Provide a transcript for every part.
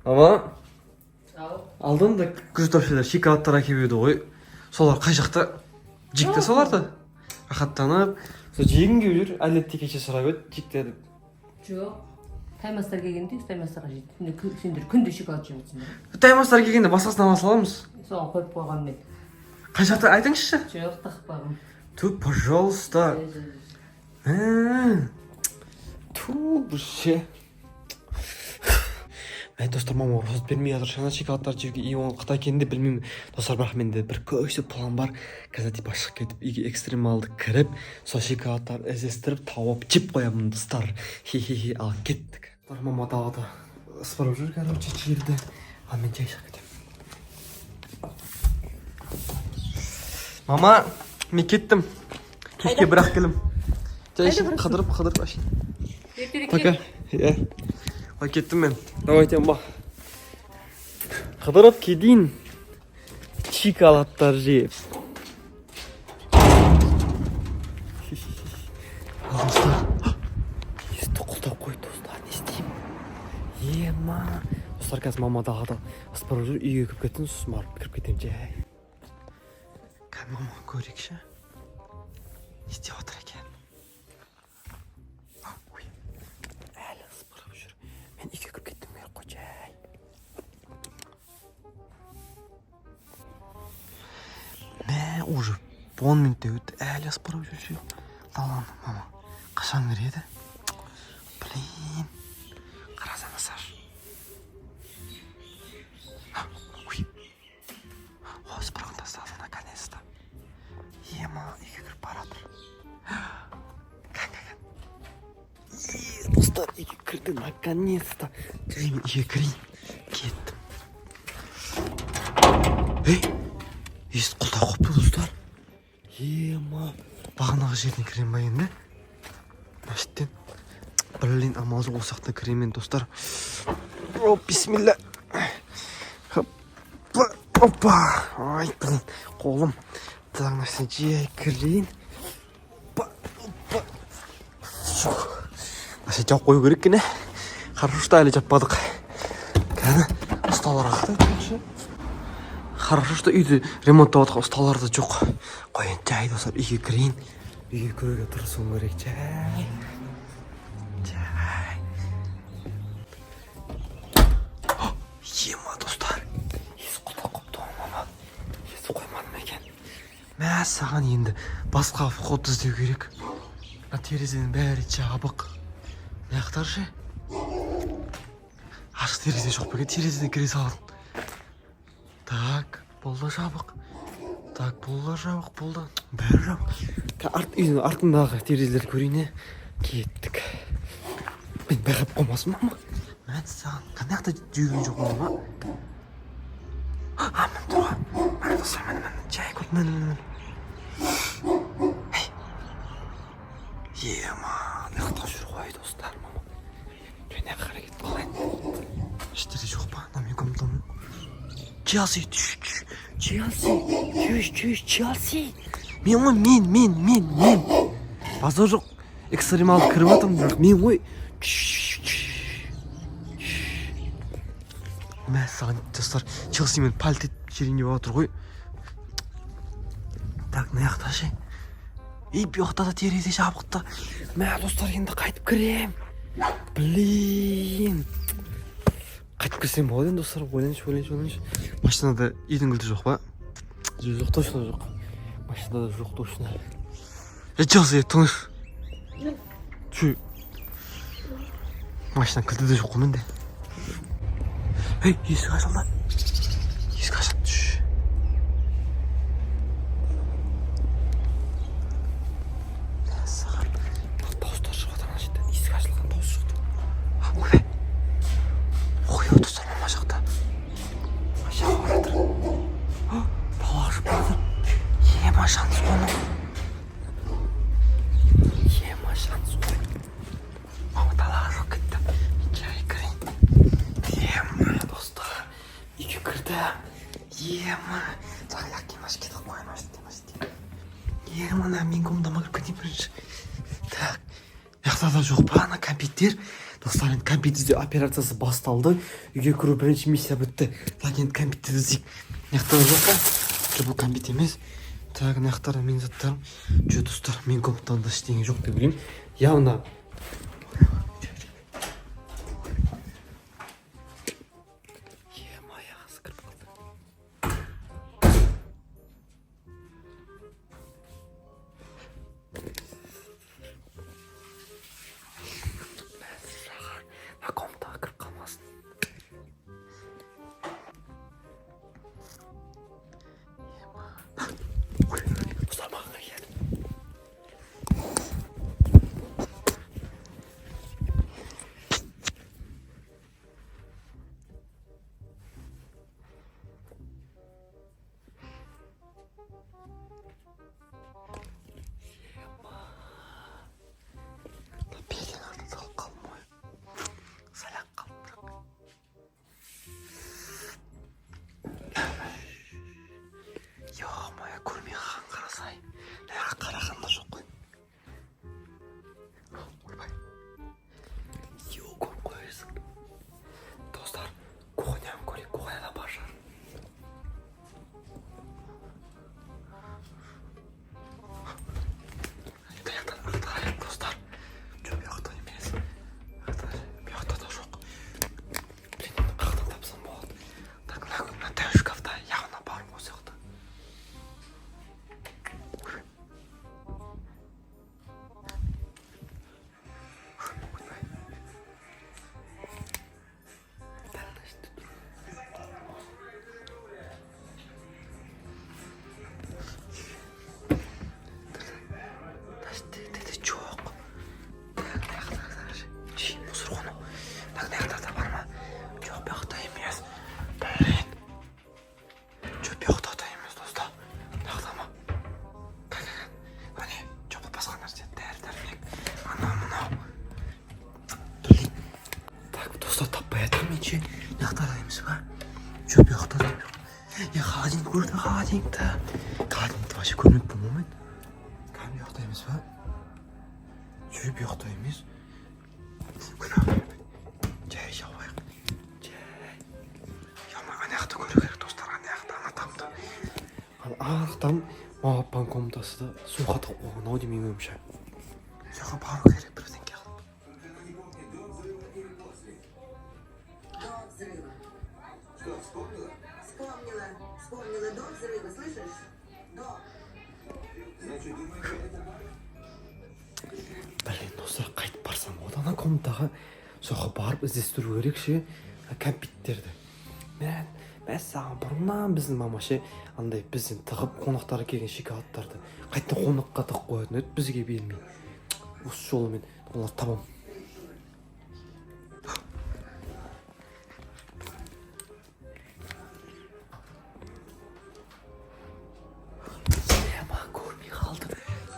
Ама алдында күз тапшылар шоколадтар әкеп еді ғой. Солар қай жақта жекті соларды. Рахаттанып, сол жегін келіп жүр. Әлетте кеше сұрап еді, жекті деп. Жоқ. Таймастар келгенде таймастарға жетті. Сендер күнде шоколад жемейсіңдер. Таймастар келгенде басқасын ала саламыз. Соған қойып қойған мен. Қай жақта айтыңызшы? Жоқ, тақпағым. Ту, пожалуйста. Ту, вообще. Мен достар, мама рұқсат бермей жатыр жаңа шоколадтар жеуге. И оны қытай екенін де білмеймін. Достар, бірақ менде бір көшті план бар. Қазір типа шығып кетіп, үйге экстремалды кіріп, сол шоколадтар іздестіріп, тауып жеп қоямын достар. Хе-хе-хе, ал кеттік. Мама далада ысырып жүр, короче, жерді. Ал мен жай шығып кетемін. Мама, мен кеттім. Кешке бірақ келім. Жай қыдырып ашын. Пока. Ой, кеттім мен. Давайте, ба. Қыдырып кедейін. Шоколадтар жеп. Достар. Есті құлдап қой, достар. Не істеймін? Ема. Достар, қазір мама далада ысырып жүр. Үйге кіріп кеттім, сосын барып кіріп кетемін жай. Қазір мама көрейікші. Не істеп отыр екен? Әлі ысырып жүр. Мен үйге кіріп кеттім бері қой жай. Мә, уже 10 минутте өтті. Әлі ысырып жүр. Даланы, мама. Қашан кіреді? Блин. Қарасаңыздар. Ысырып тастады, наконец-то. Ема, үйге кіріп баратыр. Достар, үйге кірді, наконец-то. Мен үйге кірейін. Кеттім. Есті құлда қопты, достар. Ема, бағанағы жерден кірем ба енді? Мәшіттен. Блин, амал жоқ осақта кіремен, достар. О, бисмилля. Опа. Ай, блин, қолым. Тағнашын жай кірейін. Наша жауып қою керек кені. Хорошо, что әлі жаппадық. Кәні, ұсталар ақты. Хорошо, что үйді ремонттап атқан ұсталар да жоқ. Қойын жай, достар, үйге кірейін. Үйге көреге тұрысуым керек, жай. Жай. Ема, достар. Есі құлда қопты ғой, мама. Есі қоймадым екен. Мә, саған енді басқа вход іздеу керек. Терезенің бәрі жабық. Аяқтар ше? Ашық терезе жоқ беге, терезеден кіре салдым. Так, бұл да жабық. Так, бұл да жабық, бұл да. Бәрі жабық. Үйдің артындағы терезелер көрейіне кеттік. Мен бәғіп қомасын, мама. Мен саған, қандақта жүйген жоқ, мама. Мен тұрға. Мен достар, мен жай көріп, мен. Ема, неқта жүр ғой, достар, мама. Және қарекет қылайын. Іштерде жоқ па? Мен көмдім. Челси, Челси. Мен. Базар жоқ. Экстремалды кіріп атым, бірақ мен ғой. Мә, саған, достар, Челси мен пальтет жерінде отыр ғой. Так, неқта ше? Бұяқта да терезе жабықты. Мә, достар, енді қайтып кірем. Блин. Қайтып кірсем болады, достар, ойланшы. Машинада үйдің кілті жоқ па? Жоқ, точно жоқ. Машинада жоқ, точно. Челси, тыныш. Чүй. Машина кілті де жоқ қой менде. Есік ашылды. Есік ашылды. Ема, аяқ киім ашып кетіп қойған ашты. Ема, мен комнатама кіріп кетейін бірінші. Так, яқта да жоқ па, ана компьютер. Достар, енді компьютер іздеу операциясы басталды. Үйге кіру бірінші миссия бітті. Так, енді компьютер іздейік. Мынаяқтар жоқ па? Жоқ, бұл компьютер емес. Так, мынаяқтарда менің заттарым. Жоқ, достар, мен компьютерда ештеңе жоқ деп ойлаймын. Явно комнатаға кіріп қалмасын. Достар, маған келді. Çok yakta da yok. Ya Hadin burada Hadin'de. Hadin'de başı görmek bu moment. Kan yoktayımız var. Çok yoktayımız. Cey yavaş. Cey. Ya ama anayakta görüyoruz dostlar, anayakta anlatamdı. Anayaktan mağapan komutası da suğata oğuna o demeyeyim şey. Ya bağır gerek birden geldi. Вспомнила до взрыва, слышишь? До. Блин, достар, қайтып барсам одан комнатаға соға барып іздестіру керек ше компьютерді. Мен саған бұрыннан біздің мама ше андай бізден тығып қонақтары келген шоколадтарды қайтадан қонаққа тығып қоятын еді, бізге бермей. Осы жолы мен оларды табам.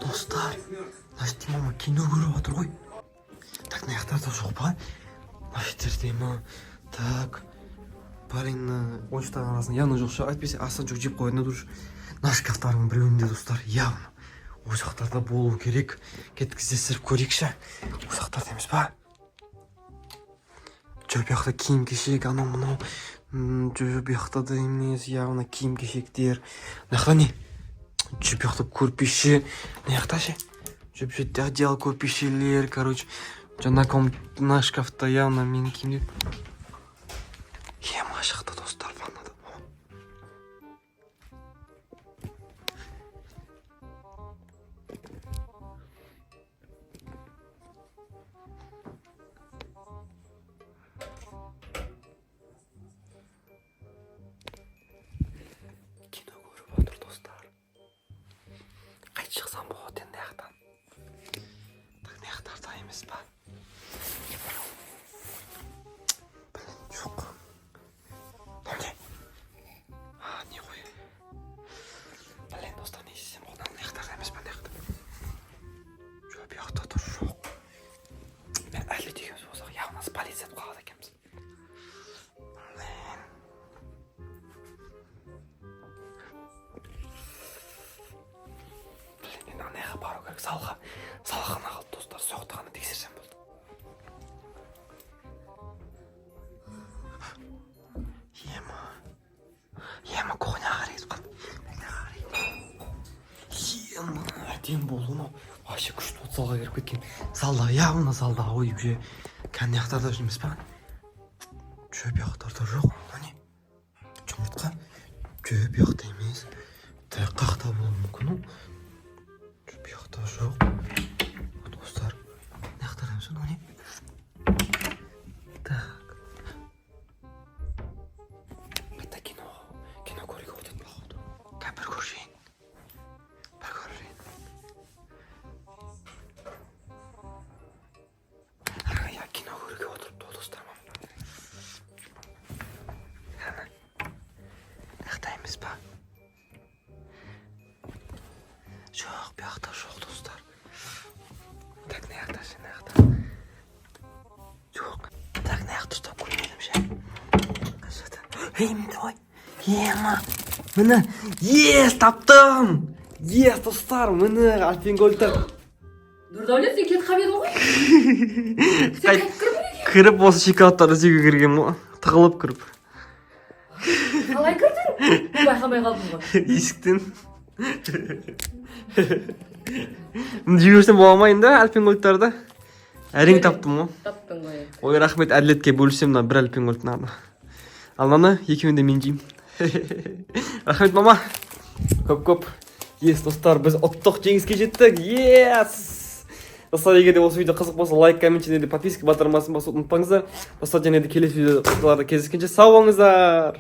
Достар, значит, мама кино көріп отыр ғой. Так, мынаяқтарда жоқ па? Маштерде ма? Так, парень ойыншықтардың арасында явно жоқ шығар. Әйтпесе асан жоқ жеп қоятын еді. Мына шкафтардың біреуінде достар, явно. Ол жақтарда болу керек. Кеттік іздестіріп көрейікші. Ол жақтарда емес па? Жоқ, бұяқта киім кешек, анау мынау. Жоқ, бұяқта да емес, явно киім кешектер. Мынаяқта не? Жоқ, бұяқта көрпеше. Мынаяқта ше? Жоқ, бұяқта одеял көрпешелер, короче. Мына шкафта явно менің киімдер. Ема шықты достар, ваннада. Кино көріп отыр достар. Қайт шықсам болады енді аяқтан. Так, мынаяқтарда емес па? Жоқ. Неде? Не ғой? Блин, достар, не істесем одан мынаяқтарда емес па мынаяқта? Жоқ, бұяқта да жоқ. Мен әлі дегеніміз болсақ, явно полицияны қалады екенбіз. Блин, мен анаяға бару керек, салға қалды достар, соқтағаны тексерсем болды. әдемі болды мынау. Вообще күшті болды, залға кіріп кеткен. Залда, иә мына залда ой уже кәне жақтарда жүрміз ба? Жөп жақтарда жоқ. Міне. Жұмыртқа жөп жақта емес. Таяқ қақта болуы мүмкін ол. Жөп жақта жоқ. Достар, не жақтарда жүрміз міне. Так. Қайта кино көруге отырды походу. Бір көршейін. Я кино көруге отырыпты ғой достар. Мына емес па? Жоқ, бұяқта жоқ достар. Так, мына жақта ше, мына жақта. Жоқ. Так, мына жақта ұстап көрмедім ше. Қай жақта? Міне ой. Ема. Міне. Ес, таптым. Ес, достар, міне Альпенгольдтар. Нұрдәулет, сен кетіп қалып едің ғой. Сен қайтып кіріп едің. Кіріп осы шоколадтарды жеуге кіргем ғой. Тығылып кіріп. Қалай кірдің? Байқамай қалдым ғой. Есіктен. Жіберсем бола ма енді Альпенгольдтарды? Әрең таптым ғой. Таптың ғой. Ой, рахмет, әділетке бөлісем мына бір Альпенгольд мынаны. Ал мынаны екеуін де мен жеймін. Рахмет, мама. Көп. Ес, достар, біз ұлттық жеңіске жеттік. Ес! Достар, егер де осы видео қызық болса, лайк, коммент және де подписка батырмасын басуды ұмытпаңыздар. Достар, және де келесі видеоларда кездескенше сау болыңыздар.